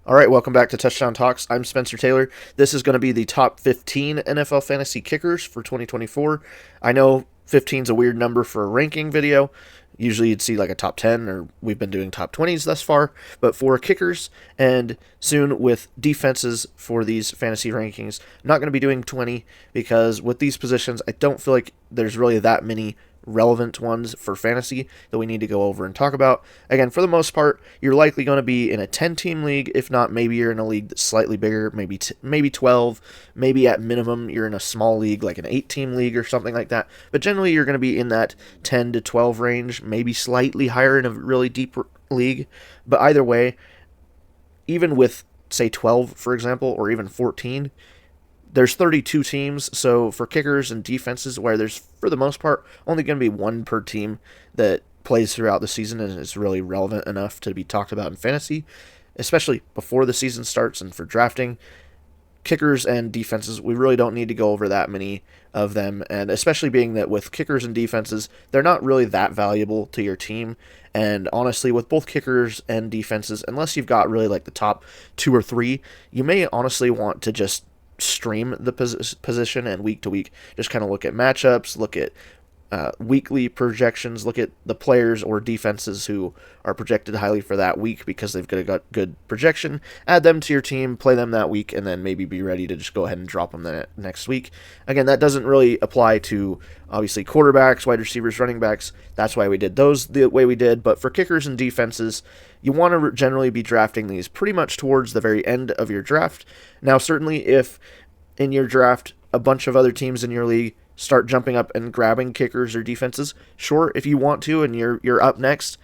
All right, welcome back to Touchdown Talks. I'm Spencer Taylor. This is going to be the top 15 NFL fantasy kickers for 2024. I know 15 is a weird number for a ranking video. Usually you'd see like a top 10, or we've been doing top 20s thus far. But for kickers and soon with defenses for these fantasy rankings, I'm not going to be doing 20 because with these positions, I don't feel like there's really that many relevant ones for fantasy that we need to go over and talk about. Again, for the most part, you're likely going to be in a 10-team league. If not, maybe you're in a league that's slightly bigger, maybe 12, maybe at minimum you're in a small league like an 8-team league or something like that. But generally you're going to be in that 10 to 12 range, maybe slightly higher in a really deep league. But either way, even with say 12, for example, or even 14, there's 32 teams, so for kickers and defenses, where there's, for the most part, only going to be one per team that plays throughout the season and is really relevant enough to be talked about in fantasy, especially before the season starts and for drafting. Kickers and defenses, we really don't need to go over that many of them, and especially being that with kickers and defenses, they're not really that valuable to your team. And honestly, with both kickers and defenses, unless you've got really like the top two or three, you may honestly want to just stream the position and week to week just kind of look at matchups, look at weekly projections, look at the players or defenses who are projected highly for that week because they've got good projection, add them to your team, play them that week, and then maybe be ready to just go ahead and drop them the next week. Again, that doesn't really apply to obviously quarterbacks, wide receivers, running backs. That's why we did those the way we did. But for kickers and defenses, you want to generally be drafting these pretty much towards the very end of your draft. Now, certainly if in your draft a bunch of other teams in your league start jumping up and grabbing kickers or defenses, sure, if you want to and you're up next,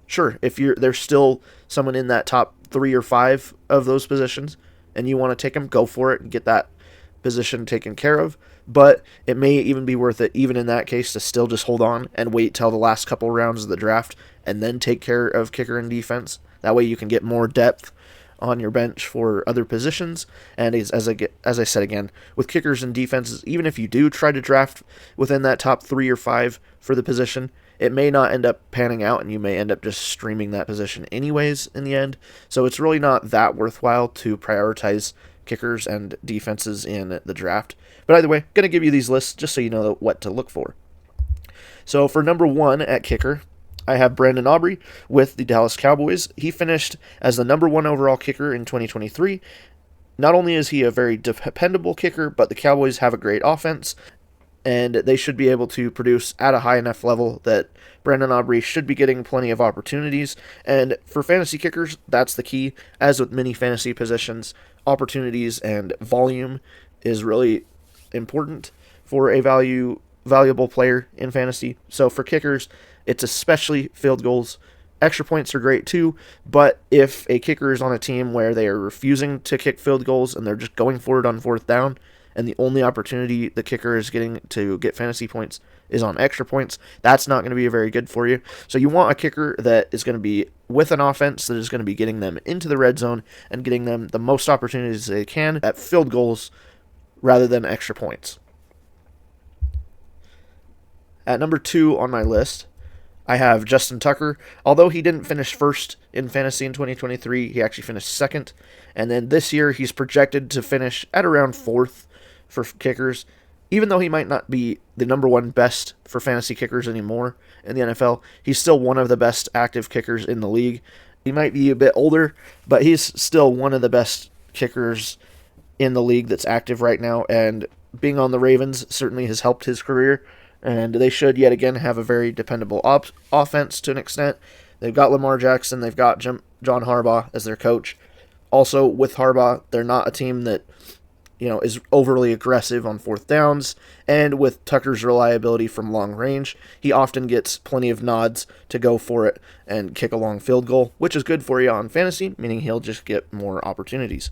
sure, if there's still someone in that top 3 or 5 of those positions and you want to take them, go for it and get that position taken care of. But it may even be worth it, even in that case, to still just hold on and wait till the last couple rounds of the draft and then take care of kicker and defense. That way you can get more depth on your bench for other positions. And as I said again, with kickers and defenses, even if you do try to draft within that top 3 or 5 for the position, it may not end up panning out, and you may end up just streaming that position anyways in the end. So it's really not that worthwhile to prioritize kickers and defenses in the draft. But either way, going to give you these lists just so you know what to look for. So for number 1 at kicker, I have Brandon Aubrey with the Dallas Cowboys. He finished as the number 1 overall kicker in 2023. Not only is he a very dependable kicker, but the Cowboys have a great offense, and they should be able to produce at a high enough level that Brandon Aubrey should be getting plenty of opportunities. And for fantasy kickers, that's the key. As with many fantasy positions, opportunities and volume is really important for a valuable player in fantasy. So for kickers, it's especially field goals. Extra points are great too, but if a kicker is on a team where they are refusing to kick field goals and they're just going for it on 4th down, and the only opportunity the kicker is getting to get fantasy points is on extra points, that's not going to be very good for you. So you want a kicker that is going to be with an offense that is going to be getting them into the red zone and getting them the most opportunities they can at field goals rather than extra points. At number 2 on my list, I have Justin Tucker. Although he didn't finish first in fantasy in 2023, he actually finished second. And then this year, he's projected to finish at around 4th for kickers. Even though he might not be the number 1 best for fantasy kickers anymore in the NFL, he's still one of the best active kickers in the league. He might be a bit older, but he's still one of the best kickers in the league that's active right now. And being on the Ravens certainly has helped his career. And they should, yet again, have a very dependable offense to an extent. They've got Lamar Jackson. They've got John Harbaugh as their coach. Also, with Harbaugh, they're not a team that is overly aggressive on 4th downs. And with Tucker's reliability from long range, he often gets plenty of nods to go for it and kick a long field goal, which is good for you on fantasy, meaning he'll just get more opportunities.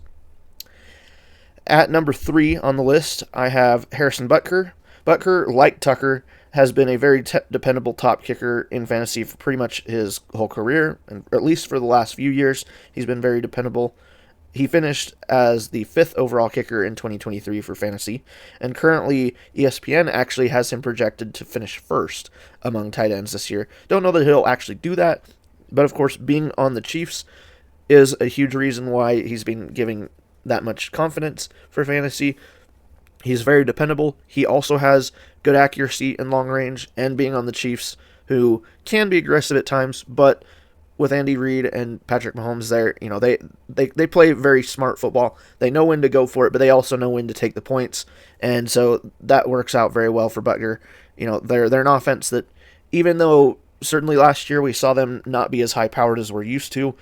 At number 3 on the list, I have Harrison Butker. Butker, like Tucker, has been a very dependable top kicker in fantasy for pretty much his whole career, and at least for the last few years, he's been very dependable. He finished as the 5th overall kicker in 2023 for fantasy, and currently ESPN actually has him projected to finish 1st among tight ends this year. Don't know that he'll actually do that, but of course, being on the Chiefs, is a huge reason why he's been giving that much confidence for fantasy. He's very dependable. He also has good accuracy in long range, and being on the Chiefs, who can be aggressive at times, but with Andy Reid and Patrick Mahomes there, they play very smart football. They know when to go for it, but they also know when to take the points, and so that works out very well for Butker. They're an offense that, even though certainly last year we saw them not be as high powered as we're used to,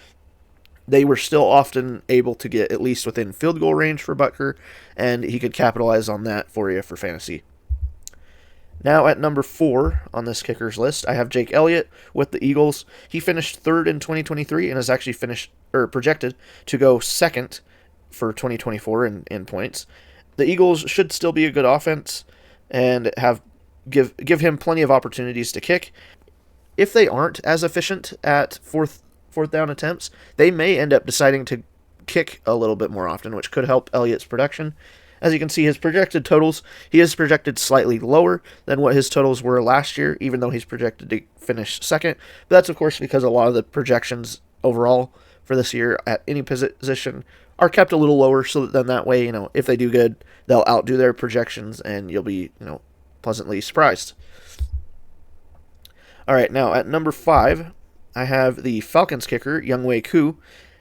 they were still often able to get at least within field goal range for Butker, and he could capitalize on that for you for fantasy. Now at number 4 on this kickers list, I have Jake Elliott with the Eagles. He finished 3rd in 2023 and is actually projected to go 2nd for 2024 in points. The Eagles should still be a good offense and give him plenty of opportunities to kick. If they aren't as efficient at fourth down attempts, they may end up deciding to kick a little bit more often, which could help Elliott's production. As you can see, his projected totals, he is projected slightly lower than what his totals were last year, even though he's projected to finish 2nd. But that's, of course, because a lot of the projections overall for this year at any position are kept a little lower, so then that way, if they do good, they'll outdo their projections, and you'll be, pleasantly surprised. All right, now at number 5, I have the Falcons kicker, Younghoe Koo.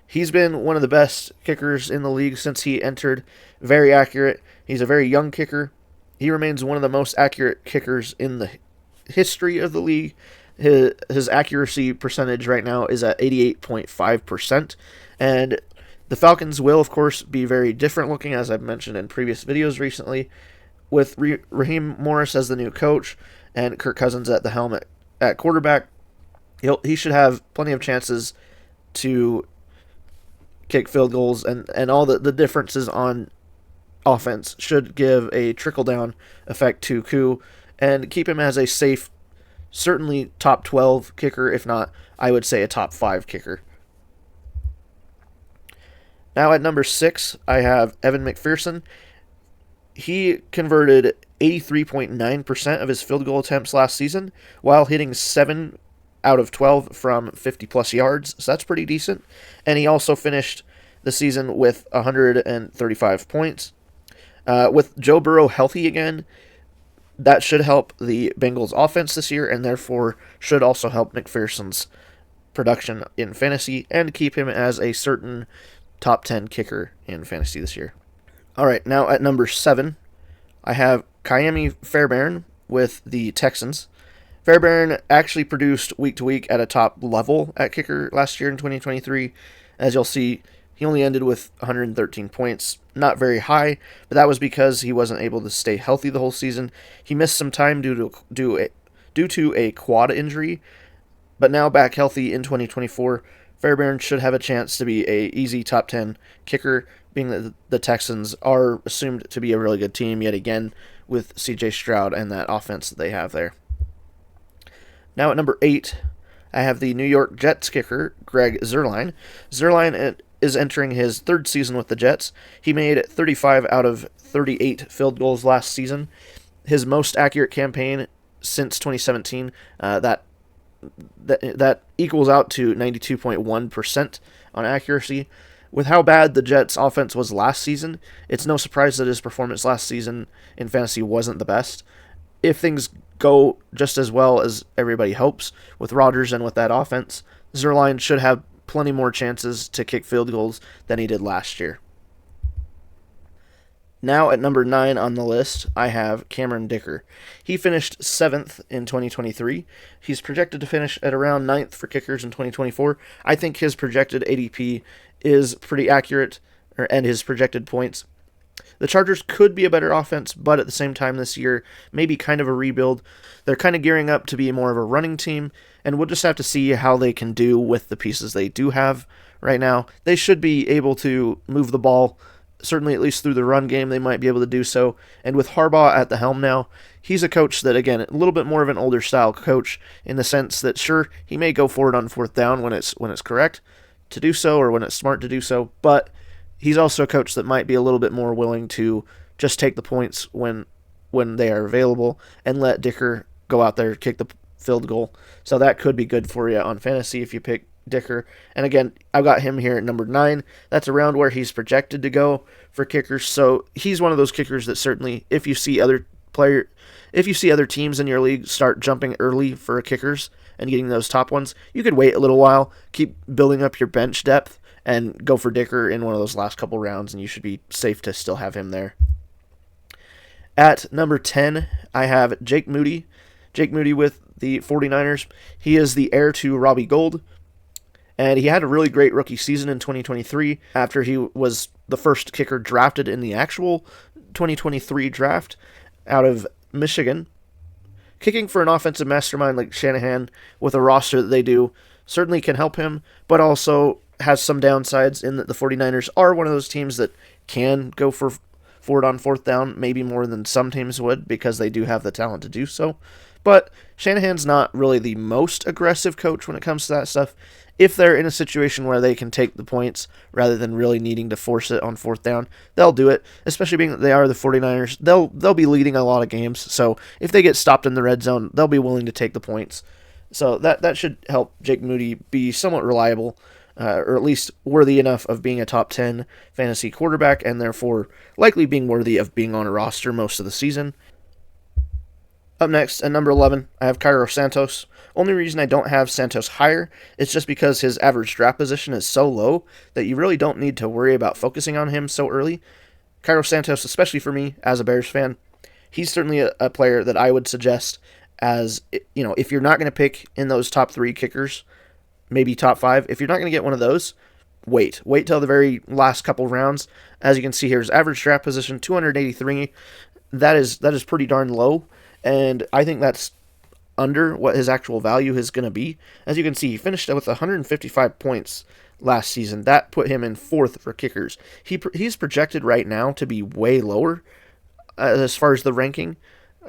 He's been one of the best kickers in the league since he entered. Very accurate. He's a very young kicker. He remains one of the most accurate kickers in the history of the league. His accuracy percentage right now is at 88.5%. And the Falcons will, of course, be very different looking, as I've mentioned in previous videos recently, with Raheem Morris as the new coach and Kirk Cousins at the helm at quarterback. He should have plenty of chances to kick field goals, and all the differences on offense should give a trickle-down effect to Koo and keep him as a safe, certainly top 12 kicker, if not, I would say a top 5 kicker. Now at number 6, I have Evan McPherson. He converted 83.9% of his field goal attempts last season, while hitting 7 out of 12 from 50-plus yards, so that's pretty decent. And he also finished the season with 135 points. With Joe Burrow healthy again, that should help the Bengals' offense this year, and therefore should also help McPherson's production in fantasy and keep him as a certain top 10 kicker in fantasy this year. All right, now at number 7, I have Kaimi Fairbairn with the Texans. Fairbairn actually produced week to week at a top level at kicker last year in 2023. As you'll see, he only ended with 113 points. Not very high, but that was because he wasn't able to stay healthy the whole season. He missed some time due to a quad injury, but now back healthy in 2024. Fairbairn should have a chance to be a easy top 10 kicker, being that the Texans are assumed to be a really good team yet again with CJ Stroud and that offense that they have there. Now at number 8, I have the New York Jets kicker, Greg Zuerlein. Zuerlein is entering his 3rd season with the Jets. He made 35 out of 38 field goals last season. His most accurate campaign since 2017, that equals out to 92.1% on accuracy. With how bad the Jets' offense was last season, it's no surprise that his performance last season in fantasy wasn't the best. If things go just as well as everybody hopes with Rodgers and with that offense, Zuerlein should have plenty more chances to kick field goals than he did last year. Now at number 9 on the list, I have Cameron Dicker. He finished 7th in 2023. He's projected to finish at around 9th for kickers in 2024. I think his projected ADP is pretty accurate, and his projected points. The Chargers could be a better offense, but at the same time this year, maybe kind of a rebuild. They're kind of gearing up to be more of a running team, and we'll just have to see how they can do with the pieces they do have right now. They should be able to move the ball, certainly at least through the run game, they might be able to do so. And with Harbaugh at the helm now, he's a coach that, again, a little bit more of an older style coach in the sense that, sure, he may go for it on 4th down when it's correct to do so or when it's smart to do so, but he's also a coach that might be a little bit more willing to just take the points when they are available and let Dicker go out there, kick the field goal. So that could be good for you on fantasy if you pick Dicker. And again, I've got him here at number 9. That's around where he's projected to go for kickers. So he's one of those kickers that certainly, if you see other teams in your league start jumping early for kickers and getting those top ones, you could wait a little while, keep building up your bench depth, and go for Dicker in one of those last couple rounds, and you should be safe to still have him there. At number 10, I have Jake Moody. Jake Moody with the 49ers. He is the heir to Robbie Gould, and he had a really great rookie season in 2023 after he was the first kicker drafted in the actual 2023 draft out of Michigan. Kicking for an offensive mastermind like Shanahan with a roster that they do certainly can help him, but also has some downsides in that the 49ers are one of those teams that can go for it on fourth down, maybe more than some teams would, because they do have the talent to do so. But Shanahan's not really the most aggressive coach when it comes to that stuff. If they're in a situation where they can take the points rather than really needing to force it on fourth down, they'll do it, especially being that they are the 49ers. They'll be leading a lot of games, so if they get stopped in the red zone, they'll be willing to take the points. So that should help Jake Moody be somewhat reliable, or at least worthy enough of being a top 10 fantasy quarterback, and therefore likely being worthy of being on a roster most of the season. Up next, at number 11, I have Cairo Santos. Only reason I don't have Santos higher is just because his average draft position is so low that you really don't need to worry about focusing on him so early. Cairo Santos, especially for me as a Bears fan, he's certainly a player that I would suggest as, if you're not going to pick in those top 3 kickers, maybe top 5, if you're not going to get one of those, wait till the very last couple rounds. As you can see here, his average draft position, 283. That is pretty darn low. And I think that's under what his actual value is going to be. As you can see, he finished with 155 points last season. That put him in 4th for kickers. He's projected right now to be way lower as far as the ranking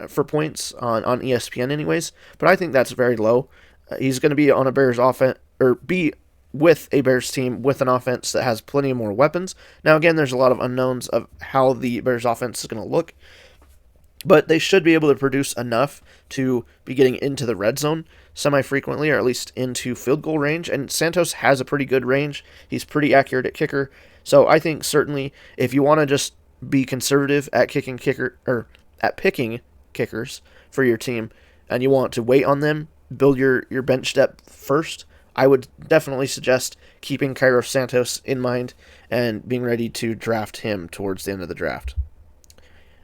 for points on ESPN anyways. But I think that's very low. He's going to be on a Bears offense, or be with a Bears team with an offense that has plenty more weapons. Now, again, there's a lot of unknowns of how the Bears offense is going to look. But they should be able to produce enough to be getting into the red zone semi-frequently, or at least into field goal range. And Santos has a pretty good range. He's pretty accurate at kicker. So I think certainly if you want to just be conservative at picking kickers for your team, and you want to wait on them, build your bench depth first, I would definitely suggest keeping Cairo Santos in mind and being ready to draft him towards the end of the draft.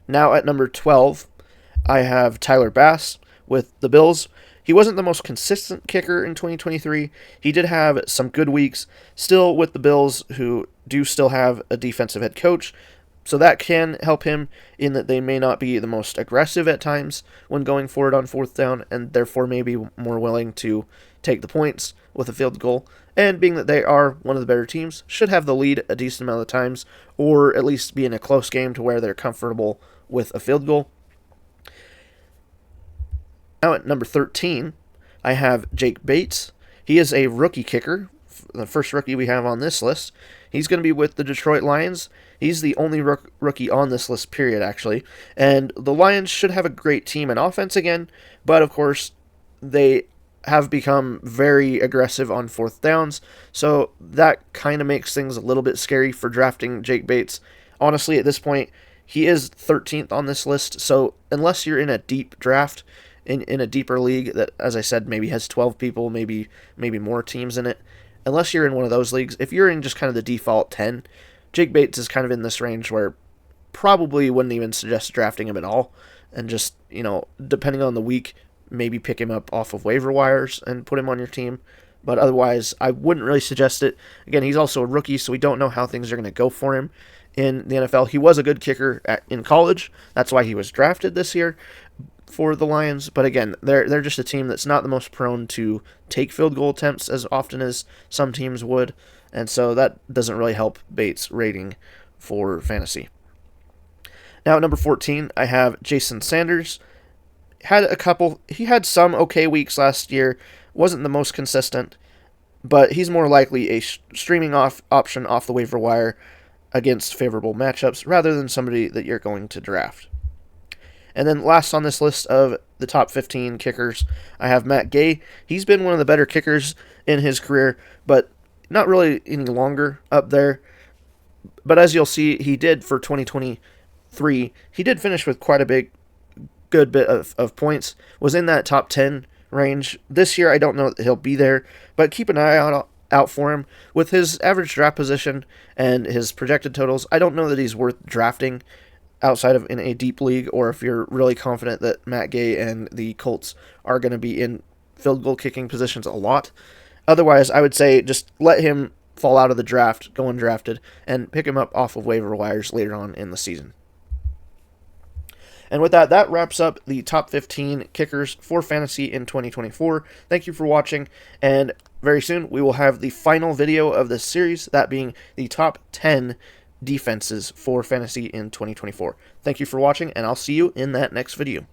Now at number 12, I have Tyler Bass with the Bills. He wasn't the most consistent kicker in 2023. He did have some good weeks still with the Bills, who do still have a defensive head coach. So that can help him in that they may not be the most aggressive at times when going for it on fourth down, and therefore may be more willing to take the points with a field goal. And being that they are one of the better teams, should have the lead a decent amount of times, or at least be in a close game to where they're comfortable with a field goal. Now at number 13, I have Jake Bates. He is a rookie kicker, the first rookie we have on this list. He's going to be with the Detroit Lions. He's the only rookie on this list, period, actually. And the Lions should have a great team in offense again, but of course, they have become very aggressive on fourth downs, so that kind of makes things a little bit scary for drafting Jake Bates. Honestly, at this point, he is 13th on this list, so unless you're in a deep draft, in a deeper league that, as I said, maybe has 12 people, maybe more teams in it, unless you're in one of those leagues, if you're in just kind of the default 10, Jake Bates is kind of in this range where probably wouldn't even suggest drafting him at all, and just, depending on the week, maybe pick him up off of waiver wires and put him on your team. But otherwise, I wouldn't really suggest it. Again, he's also a rookie, so we don't know how things are going to go for him in the NFL. He was a good kicker in college. That's why he was drafted this year for the Lions. But again, they're just a team that's not the most prone to take field goal attempts as often as some teams would. And so that doesn't really help Bates' rating for fantasy. Now at number 14, I have Jason Sanders. He had some okay weeks last year, wasn't the most consistent, but he's more likely a streaming option off the waiver wire against favorable matchups rather than somebody that you're going to draft. And then last on this list of the top 15 kickers, I have Matt Gay. He's been one of the better kickers in his career, but not really any longer up there. But as you'll see, he did for 2023. He did finish with quite a good bit of points. Was in that top 10 range. This year, I don't know that he'll be there, but keep an eye out for him. With his average draft position and his projected totals, I don't know that he's worth drafting outside of in a deep league, or if you're really confident that Matt Gay and the Colts are going to be in field goal kicking positions a lot. Otherwise, I would say just let him fall out of the draft, go undrafted, and pick him up off of waiver wires later on in the season. And with that, that wraps up the top 15 kickers for fantasy in 2024. Thank you for watching, and very soon we will have the final video of this series, that being the top 10 defenses for fantasy in 2024. Thank you for watching, and I'll see you in that next video.